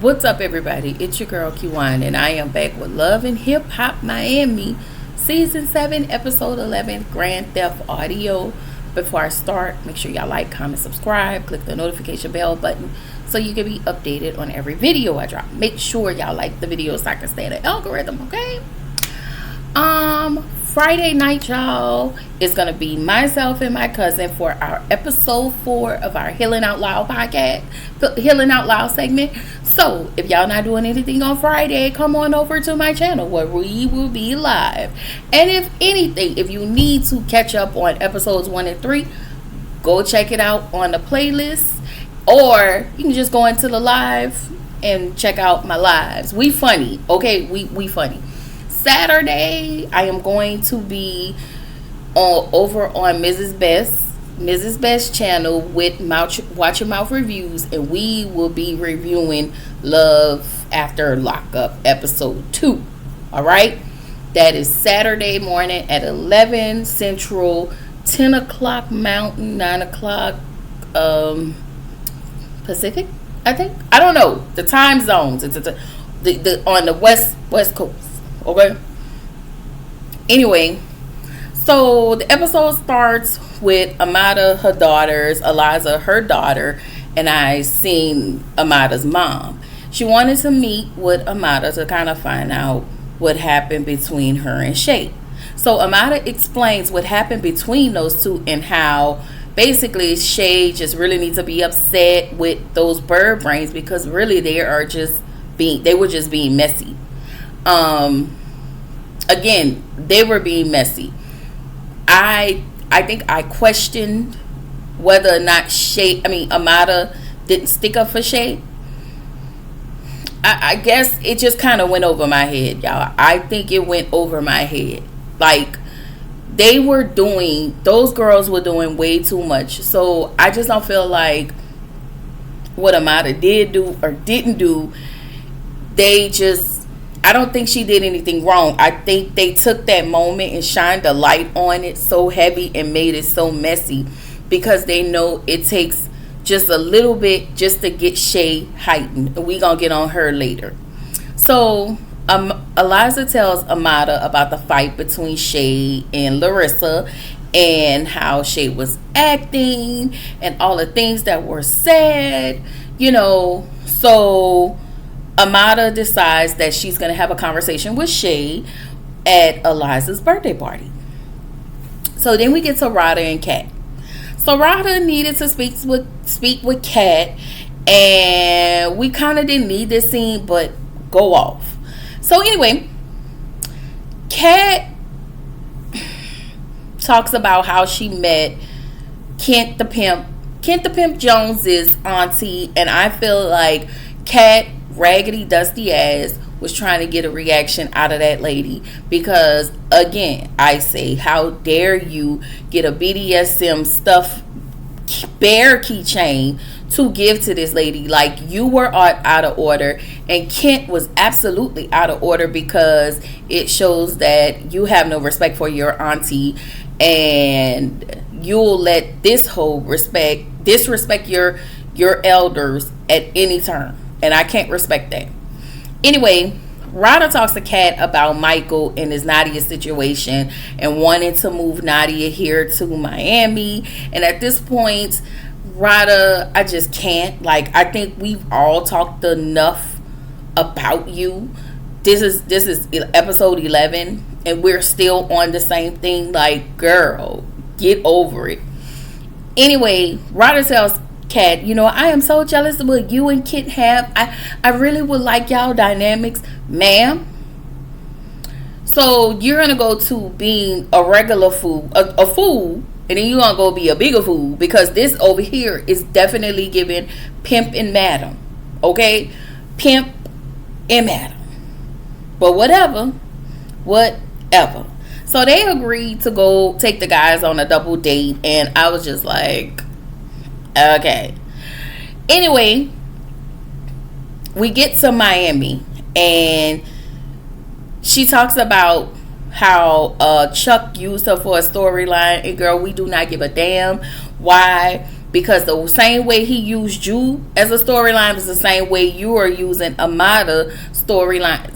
What's up, everybody? It's your girl Q1, and I am back with Love and Hip Hop Miami, Season 7, Episode 11, Grand Theft Audio. Before I start, make sure y'all like, comment, subscribe, click the notification bell button so you can be updated on every video I drop. Make sure y'all like the video so I can stay in the algorithm, okay? Friday night, y'all, is gonna be myself and my cousin for our episode 4 of our Healing Out Loud podcast, the Healing Out Loud segment. So if y'all not doing anything on Friday, come on over to my channel where we will be live. And if anything, if you need to catch up on episodes 1 and 3, go check it out on the playlist, or you can just go into the live and check out my lives. We funny, okay? We funny. Saturday, I am going to be over on Mrs. Best's channel with Watch Your Mouth Reviews, and we will be reviewing Love After Lockup episode 2. All right, that is Saturday morning at 11 Central, 10 o'clock Mountain, 9 o'clock Pacific. I think, I don't know the time zones. It's the on the west coast. Okay. Anyway, so the episode starts with Amada, her daughters, Eliza, her daughter, and I seen Amada's mom. She wanted to meet with Amada to kind of find out what happened between her and Shay. So Amada explains what happened between those two and how basically Shay just really needs to be upset with those bird brains because really they were just being messy. Again, they were being messy. I think I questioned whether or not Amada didn't stick up for Shay. I guess it just kind of went over my head, y'all. I think it went over my head. Like, those girls were doing way too much. So I just don't feel like what Amada did do or didn't do, I don't think she did anything wrong. I think they took that moment and shined a light on it so heavy and made it so messy because they know it takes just a little bit just to get Shay heightened. And we gonna get on her later. So Eliza tells Amada about the fight between Shay and Larissa and how Shay was acting and all the things that were said, so Amada decides that she's going to have a conversation with Shay at Eliza's birthday party. So then we get to Rada and Kat. So Rada needed to speak with Kat, and we kind of didn't need this scene, but go off. So anyway, Kat talks about how she met Kent the Pimp Jones's auntie, and I feel like Kat raggedy dusty ass was trying to get a reaction out of that lady because, again, I say, how dare you get a BDSM stuff bear keychain to give to this lady? Like, you were out of order, and Kent was absolutely out of order because it shows that you have no respect for your auntie, and you'll let this whole disrespect your elders at any turn. And I can't respect that. Anyway, Rada talks to Kat about Michael and his Nadia situation and wanting to move Nadia here to Miami. And at this point, Rada, I just can't. Like, I think we've all talked enough about you. This is episode 11, and we're still on the same thing. Like, girl, get over it. Anyway, Rada tells Kat, I am so jealous of what you and Kit have. I really would like y'all dynamics, ma'am. So you're gonna go to being a regular fool, a fool, and then you're gonna go be a bigger fool because this over here is definitely giving pimp and madam. Okay, pimp and madam. But whatever. So they agreed to go take the guys on a double date, and I was just like, okay. Anyway, we get to Miami, and she talks about how Chuck used her for a storyline. And girl, we do not give a damn. Why? because the same way he used you as a storyline is the same way you are using Amada storyline.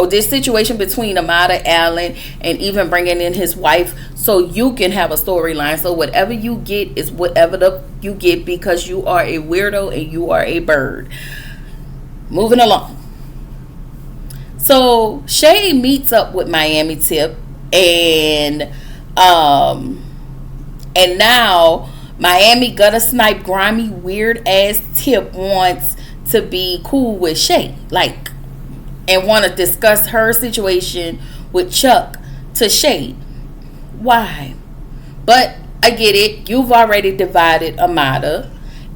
This situation between Amada Allen and even bringing in his wife, so you can have a storyline. So whatever you get is whatever you get, because you are a weirdo and you are a bird. Moving along. So Shay meets up with Miami Tip, and now Miami gutter snipe grimy weird ass Tip wants to be cool with Shay, like, and want to discuss her situation with Chuck to Shay. Why? But I get it. You've already divided Amada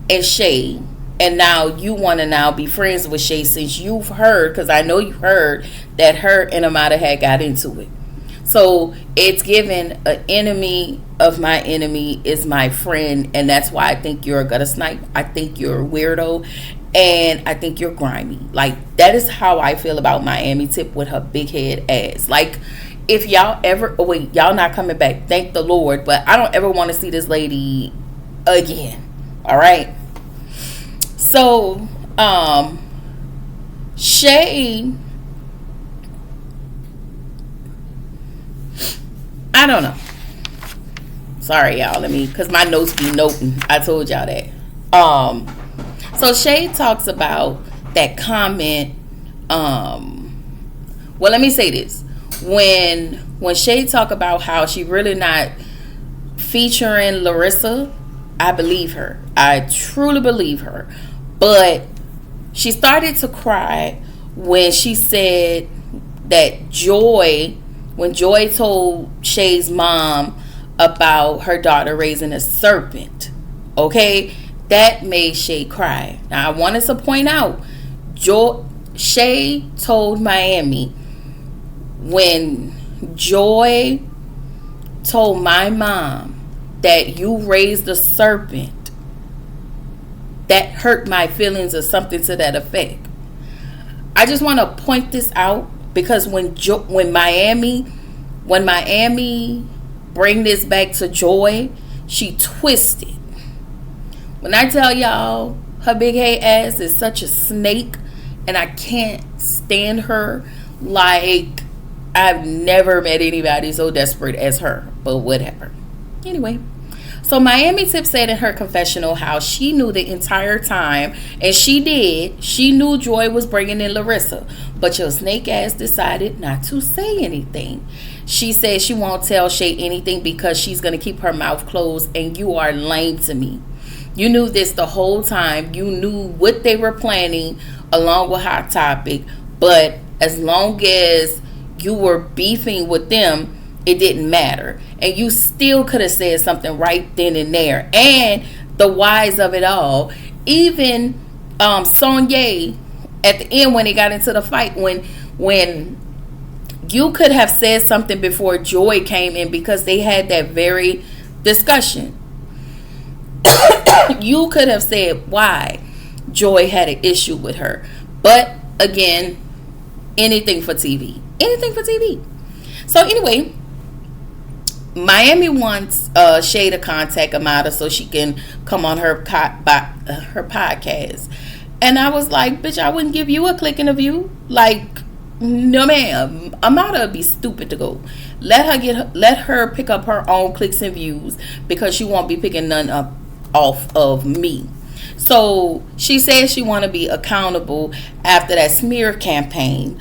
and Shay, and now you want to now be friends with Shay, since you've heard, because I know you heard that her and Amada had got into it. So it's given an enemy of my enemy is my friend, and that's why I think you're a gutter snipe. I think you're a weirdo, and I think you're grimy. Like, that is how I feel about Miami Tip with her big head ass. Like, if y'all ever, oh wait, y'all not coming back, thank the Lord, but I don't ever want to see this lady again. All right. So, Shay, I don't know. Sorry, y'all. Because my notes be noting. I told y'all that. So Shay talks about that comment. Well, let me say this. When Shay talk about how she really not featuring Larissa, I believe her. I truly believe her. But she started to cry when she said that when Joy told Shay's mom about her daughter raising a serpent, okay, that made Shay cry. Now I wanted to point out, Shay told Miami, when Joy told my mom that you raised a serpent, that hurt my feelings, or something to that effect. I just want to point this out, because when Miami bring this back to Joy, she twisted. When I tell y'all her big head ass is such a snake, and I can't stand her, like, I've never met anybody so desperate as her, but whatever. Anyway, so Miami Tip said in her confessional how she knew the entire time, and she knew Joy was bringing in Larissa, but your snake ass decided not to say anything. She said she won't tell Shay anything because she's going to keep her mouth closed, and you are lame to me. You knew this the whole time. You knew what they were planning along with Hot Topic, but as long as you were beefing with them, it didn't matter. And you still could have said something right then and there. And the wise of it all, even Sonya at the end when they got into the fight, when you could have said something before Joy came in, because they had that very discussion. You could have said why Joy had an issue with her. But again, anything for TV. Anything for TV. So anyway, Miami wants Shay to contact Amada so she can come on her podcast. And I was like, bitch, I wouldn't give you a click and a view. Like, no ma'am. Amada would be stupid to go. Let her pick up her own clicks and views, because she won't be picking none up off of me. So she says she want to be accountable after that smear campaign.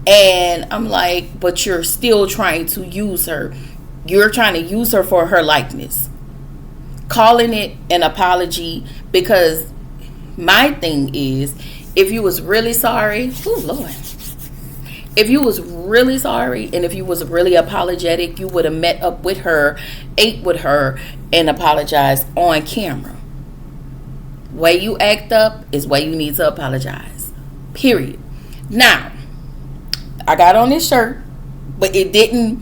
And I'm like, but you're still trying to use her. You're trying to use her for her likeness, calling it an apology, because my thing is, if you was really sorry, oh Lord, if you was really sorry and if you was really apologetic, you would have met up with her, ate with her, and apologized on camera. Way you act up is way you need to apologize. Period. Now, I got on this shirt, but it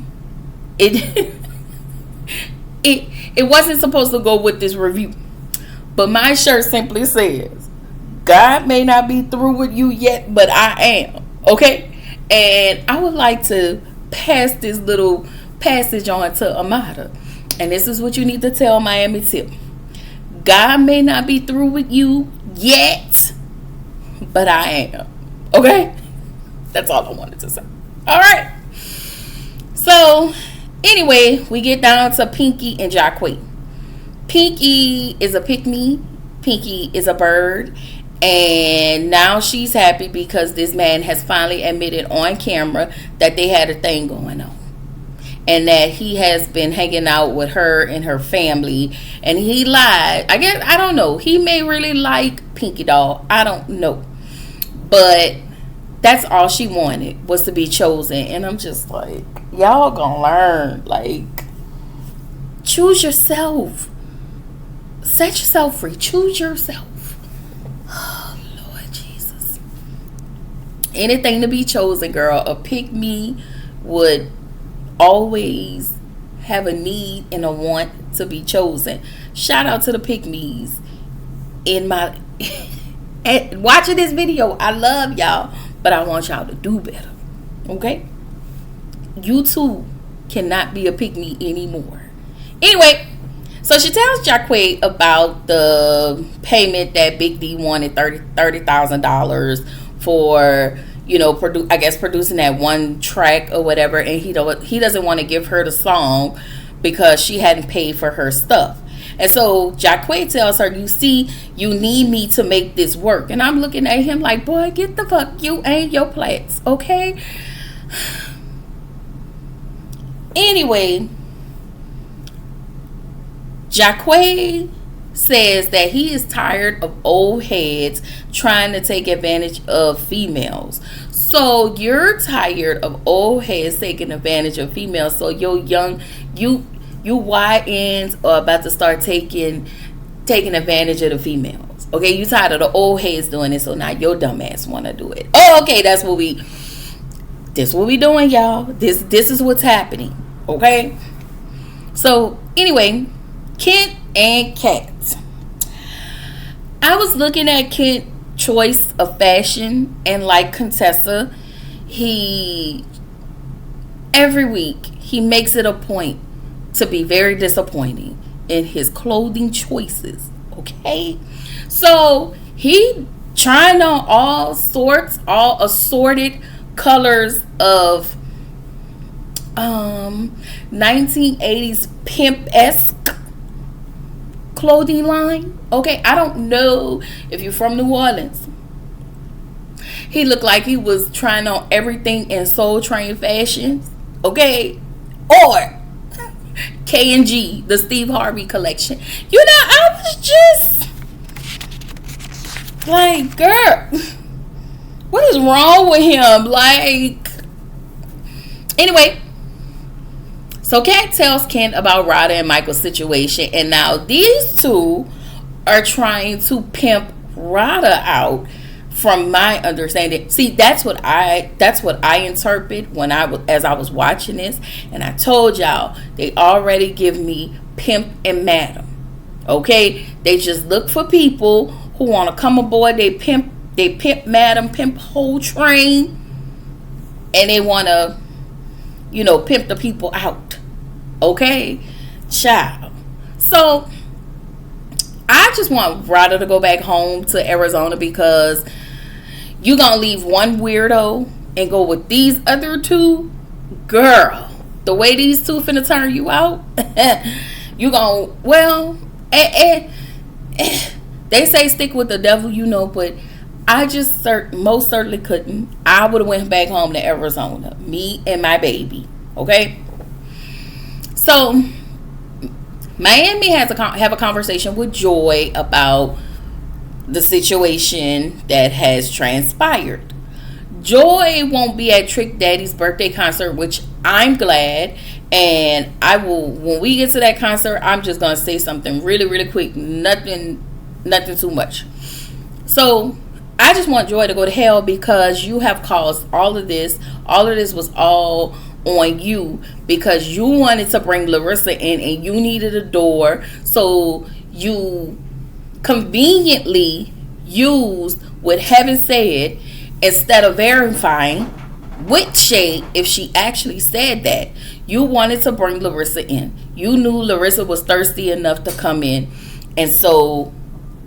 wasn't supposed to go with this review. But my shirt simply says, God may not be through with you yet, but I am. Okay? And I would like to pass this little passage on to Amada. And this is what you need to tell Miami Tip. God may not be through with you yet, but I am. Okay? That's all I wanted to say. All right. So, anyway, we get down to Pinky and Jacquees. Pinky is a pick-me. Pinky is a bird. And now she's happy because this man has finally admitted on camera that they had a thing going on. And that he has been hanging out with her and her family. And he lied. I don't know. He may really like Pinky Doll. I don't know. But that's all she wanted, was to be chosen. And I'm just like, y'all gonna learn. Like, choose yourself. Set yourself free. Choose yourself. Oh, Lord Jesus. Anything to be chosen, girl. A pick-me would always have a need and a want to be chosen. Shout out to the pick-me's in my watching this video. I love y'all, but I want y'all to do better. Okay? You too cannot be a pick-me anymore. Anyway, so she tells Jacquees about the payment that Big D wanted, $30,000 for, you know, producing that one track or whatever, and he doesn't want to give her the song because she hadn't paid for her stuff. And so Jacquees tells her, you see, you need me to make this work. And I'm looking at him like, boy, get the fuck, you ain't your place, okay? Anyway, Jacquees says that he is tired of old heads trying to take advantage of females. So you're tired of old heads taking advantage of females. So you YNs are about to start taking advantage of the females. Okay, you tired of the old heads doing it, so now your dumb ass want to do it. Oh, okay, this what we doing, y'all. This is what's happening. Okay. So anyway, Kent and Kat. I was looking at Kent's choice of fashion, and like Contessa, every week he makes it a point to be very disappointing in his clothing choices. Okay, so he trying on all assorted colors of 1980s pimp-esque clothing line. Okay, I don't know if you're from New Orleans. He looked like he was trying on everything in Soul Train fashions. Okay, or K&G, the Steve Harvey collection. You know, I was just like, girl, what is wrong with him? Like, anyway, so Kat tells Kent about Rada and Michael's situation, and now these two are trying to pimp Rada out. From my understanding, see, that's what I interpret as I was watching this, and I told y'all they already give me pimp and madam. Okay, they just look for people who want to come aboard. They pimp madam, pimp whole train, and they want to, pimp the people out. Okay, child. So I just want Rada to go back home to Arizona, because you gonna leave one weirdo and go with these other two? Girl, the way these two finna turn you out, you gonna, they say stick with the devil, but I just most certainly couldn't. I would have went back home to Arizona, me and my baby. Okay, so Miami has have a conversation with Joy about the situation that has transpired. Joy won't be at Trick Daddy's birthday concert, which I'm glad. And I will, when we get to that concert, I'm just gonna say something really, really quick. Nothing too much. So I just want Joy to go to hell, because you have caused all of this. All of this was all on you, because you wanted to bring Larissa in and you needed a door, so you conveniently used what Heaven said instead of verifying with Shay if she actually said that. You wanted to bring Larissa in. You knew Larissa was thirsty enough to come in, And so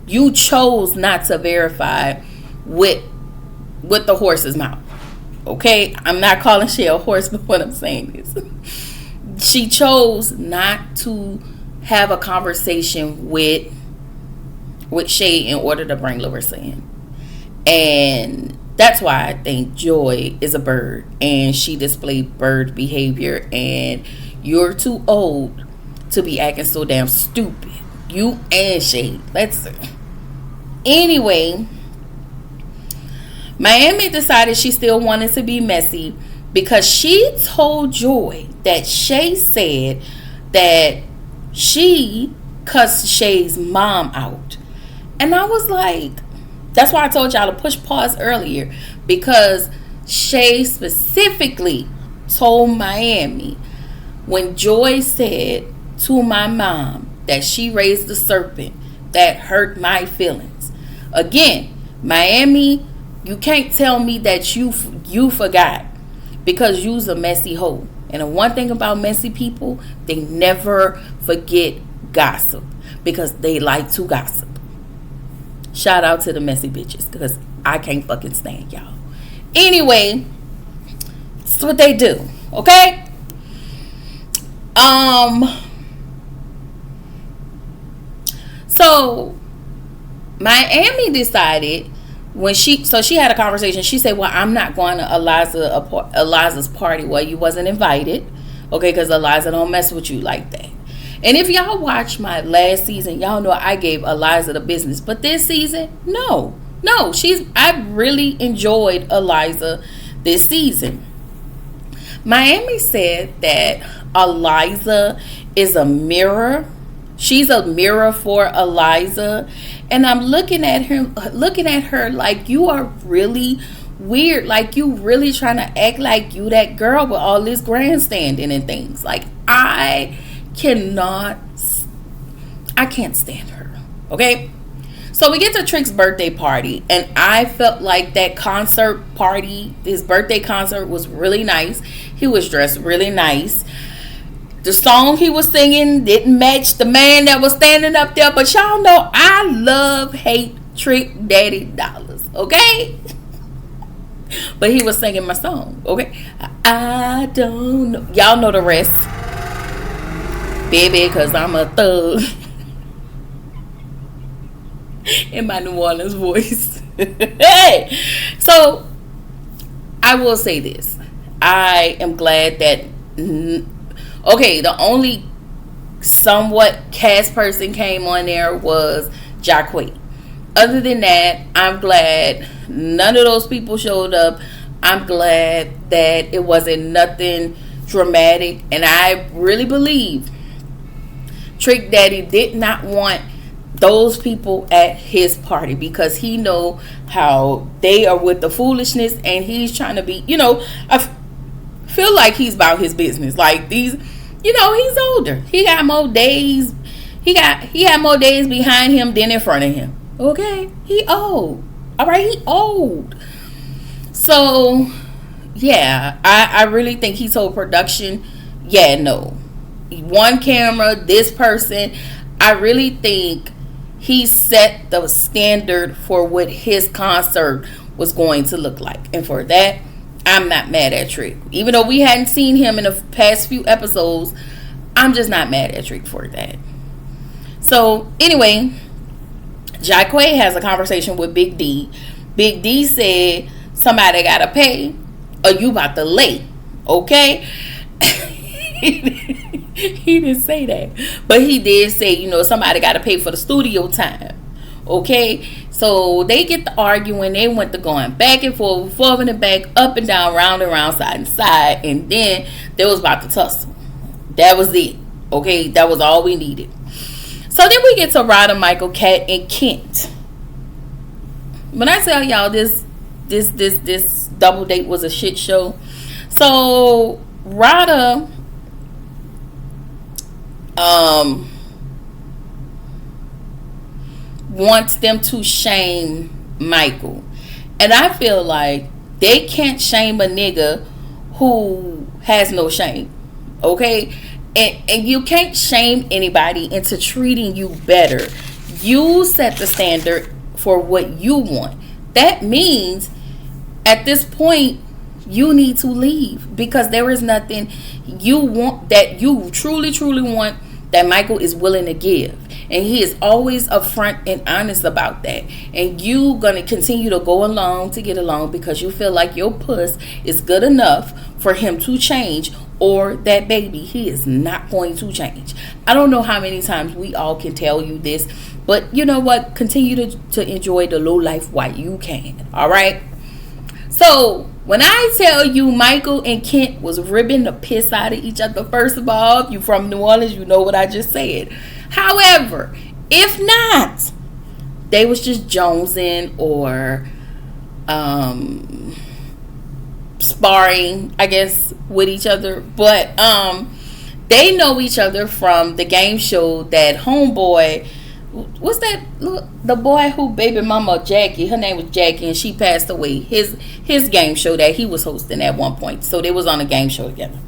you chose not to verify with the horse's mouth. Okay? I'm not calling Shay a horse, but what I'm saying is she chose not to have a conversation with Shay in order to bring Larissa in. And that's why I think Joy is a bird, and she displayed bird behavior, and you're too old to be acting so damn stupid. You and Shay. Anyway, Miami decided she still wanted to be messy because she told Joy that Shay said that she cussed Shay's mom out. And I was like, that's why I told y'all to push pause earlier, because Shay specifically told Miami when Joy said to my mom that she raised a serpent that hurt my feelings. Again, Miami, you can't tell me that you forgot, because you's a messy hoe. And the one thing about messy people, they never forget gossip, because they like to gossip. Shout out to the messy bitches, because I can't fucking stand y'all. Anyway, that's what they do. Okay? So Miami decided when she had a conversation. She said, well, I'm not going to Eliza's party. Well, you wasn't invited. Okay, because Eliza don't mess with you like that. And if y'all watch my last season, y'all know I gave Eliza the business. But this season, no. I really enjoyed Eliza this season. Miami said that Eliza is a mirror. She's a mirror for Eliza. And I'm looking at her like, you are really weird. Like, you really trying to act like you that girl with all this grandstanding and things. Like, I can't stand her. Okay? So we get to Trick's birthday party, and I felt like that concert party, his birthday concert, was really nice. He was dressed really nice. The song he was singing didn't match the man that was standing up there, but y'all know I hate Trick Daddy Dollars, okay? But he was singing my song, okay? I don't know. Y'all know the rest. Baby, because I'm a thug. In my New Orleans voice. Hey! So, I will say this. I am glad that... Okay, the only somewhat cast person came on there was Jacquay. Other than that, I'm glad none of those people showed up. I'm glad that it wasn't nothing dramatic. And I really believe Trick Daddy did not want those people at his party, because he know how they are with the foolishness, and he's trying to be, I feel like he's about his business. Like, these, he's older. He got more days. He had more days behind him than in front of him. Okay? He old. All right? He old. So, yeah, I really think he told production, yeah, no. One camera, this person. I really think he set the standard for what his concert was going to look like. And for that, I'm not mad at Trick. Even though we hadn't seen him in the past few episodes, I'm just not mad at Trick for that. So, anyway, Jacquay has a conversation with Big D. Big D said, somebody gotta pay or you about to late. Okay? He didn't say that, but he did say, somebody got to pay for the studio time. Okay, so they get to arguing. They went to going back and forth, forward and back, up and down, round and round, side and side, and then they was about to tussle. That was it. Okay, that was all we needed. So then we get to Rada, Michael, Kat, and Kent. When I tell y'all this double date was a shit show. So Rada wants them to shame Michael, and I feel like they can't shame a nigga who has no shame. Okay, and you can't shame anybody into treating you better You set the standard for what you want. That means at this point you need to leave, because there is nothing you want that you truly want that Michael is willing to give. And he is always upfront and honest about that. And you gonna continue to go along to get along because you feel like your puss is good enough for him to change, or that baby, he is not going to change. I don't know how many times we all can tell you this, but you know what? Continue to enjoy the low life while you can. All right. So when I tell you Michael and Kent was ribbing the piss out of each other, first of all, if you from New Orleans, you know what I just said. However, if not, they was just jonesing or sparring, I guess, with each other. But they know each other from the game show that homeboy, what's that, the boy who baby mama Jackie, her name was Jackie, and she passed away, his game show that he was hosting at one point. So they was on a game show together.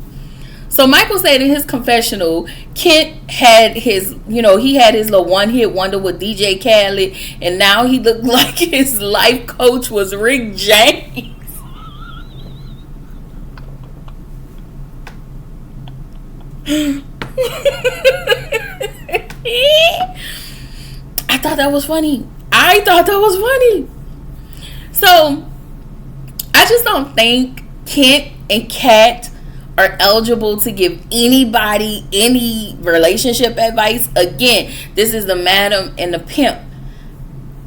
So Michael said in his confessional, Kent had his, he had his little one-hit wonder with DJ Khaled, and now he looked like his life coach was Rick James. I thought that was funny. So I just don't think Kent and Kat are eligible to give anybody any relationship advice. Again, this is the madam and the pimp.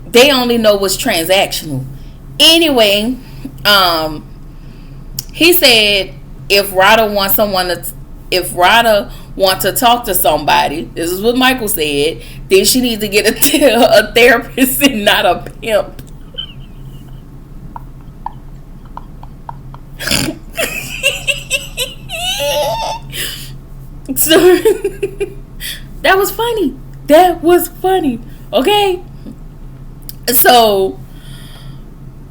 They only know what's transactional. Anyway, he said if Rada wants to talk to somebody, this is what Michael said, then she needs to get a therapist and not a pimp. So that was funny. Okay. So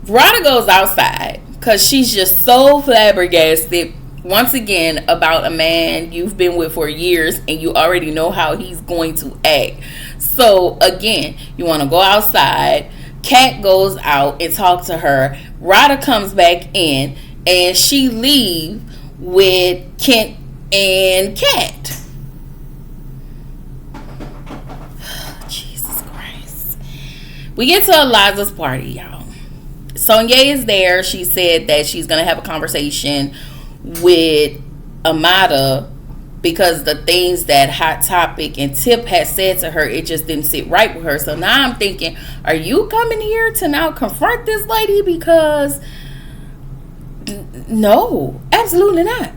Rada goes outside because she's just so flabbergasted once again about a man you've been with for years and you already know how he's going to act. So again, you want to go outside. Kat goes out and talks to her. Rada comes back in and she leaves with Kent and Kat. Jesus Christ. We get to Eliza's party, y'all. Sonia is there. She said that she's going to have a conversation with Amada because the things that Hot Topic and Tip had said to her, it just didn't sit right with her. So now I'm thinking, are you coming here to now confront this lady? Because no, absolutely not.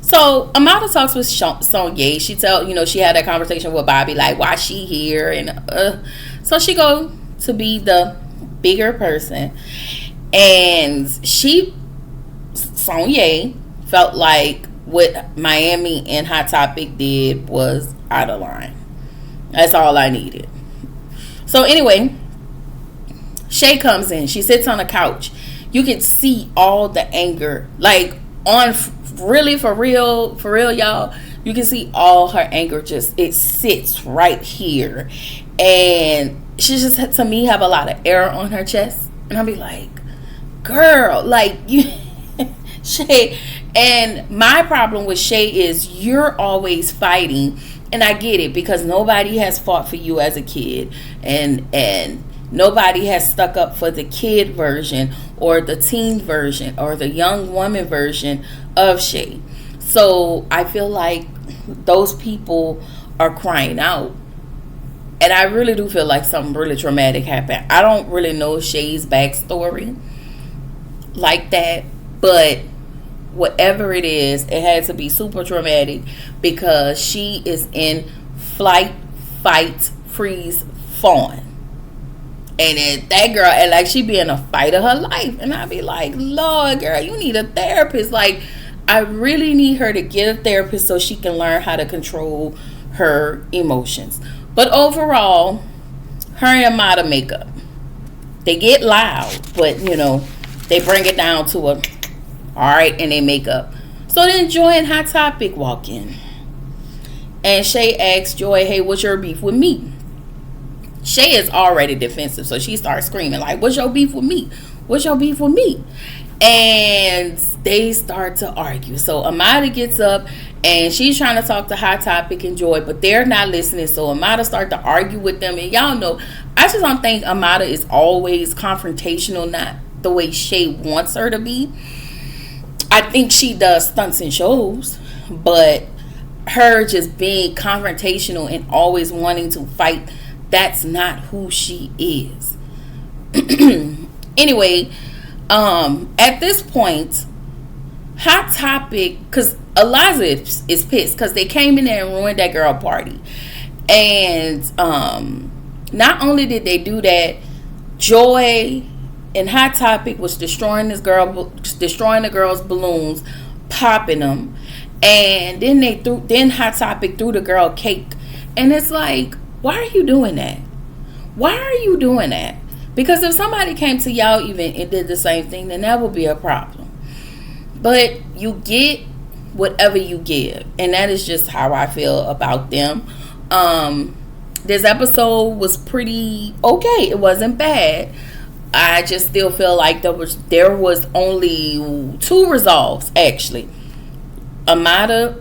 So Amada talks with Sonya. She she had that conversation with Bobby, like, why she here? And so she go to be the bigger person, and Sonya felt like what Miami and Hot Topic did was out of line. That's all I needed. So anyway, Shay comes in. She sits on the couch. You can see all the anger, like on really for real, y'all. You can see all her anger. Just it sits right here, and she just to me have a lot of air on her chest, and I'll be like, girl, like you. Shay, and my problem with Shay is you're always fighting, and I get it because nobody has fought for you as a kid, and nobody has stuck up for the kid version or the teen version or the young woman version of Shay. So I feel like those people are crying out, and I really do feel like something really traumatic happened. I don't really know Shay's backstory like that, but whatever it is, it had to be super traumatic because she is in flight, fight, freeze, fawn. And then that girl, and like she be in a fight of her life. And I be like, Lord, girl, you need a therapist. Like, I really need her to get a therapist so she can learn how to control her emotions. But overall, her and Amada make up. They get loud, but they bring it down to a alright, and they make up. So then Joy and Hot Topic walk in. And Shay asks Joy, hey, what's your beef with me? Shay is already defensive, so she starts screaming like, "What's your beef with me? What's your beef with me?" And they start to argue. So Amada gets up and she's trying to talk to Hot Topic and Joy, but they're not listening. So Amada start to argue with them, and y'all know, I just don't think Amada is always confrontational, not the way Shay wants her to be. I think she does stunts and shows, but her just being confrontational and always wanting to fight, that's not who she is. Anyway, at this point, Hot Topic, because Eliza is pissed because they came in there and ruined that girl party. And not only did they do that, Joy and Hot Topic was destroying the girl's balloons, popping them. And then Hot Topic threw the girl cake. And it's like, why are you doing that? Why are you doing that? Because if somebody came to y'all event and did the same thing, then that would be a problem. But you get whatever you give. And that is just how I feel about them. This episode was pretty okay. It wasn't bad. I just still feel like there was only 2 resolves, actually. Amada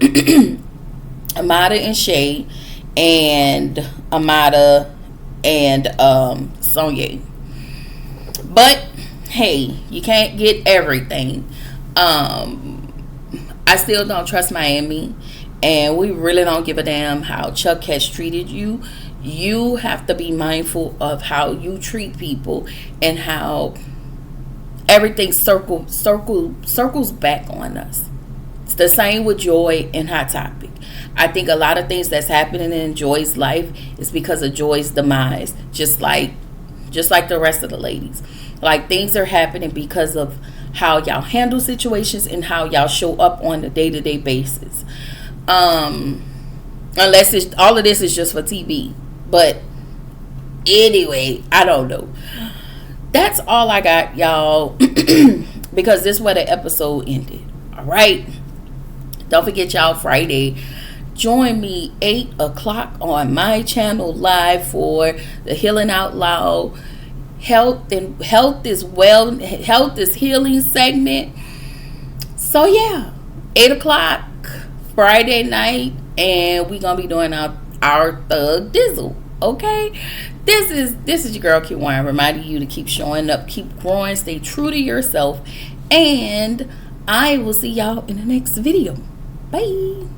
and Shay, and Amada and Sonya. But hey, you can't get everything. I still don't trust Miami, and we really don't give a damn how Chuck has treated you. You have to be mindful of how you treat people and how everything circles back on us. It's the same with Joy and Hot Topic. I think a lot of things that's happening in Joy's life is because of Joy's demise, just like the rest of the ladies. Like, things are happening because of how y'all handle situations and how y'all show up on a day-to-day basis. Unless all of this is just for TV. But anyway, I don't know. That's all I got, y'all. Because this is where the episode ended. Alright? Don't forget, y'all, Friday, join me 8 o'clock on my channel live for the Healing Out Loud Health is Healing segment. So yeah, 8 o'clock Friday night, and we're gonna be doing our Thug Dizzle. Okay, this is your girl Kiwan, reminding you to keep showing up, keep growing, stay true to yourself, and I will see y'all in the next video. Bye.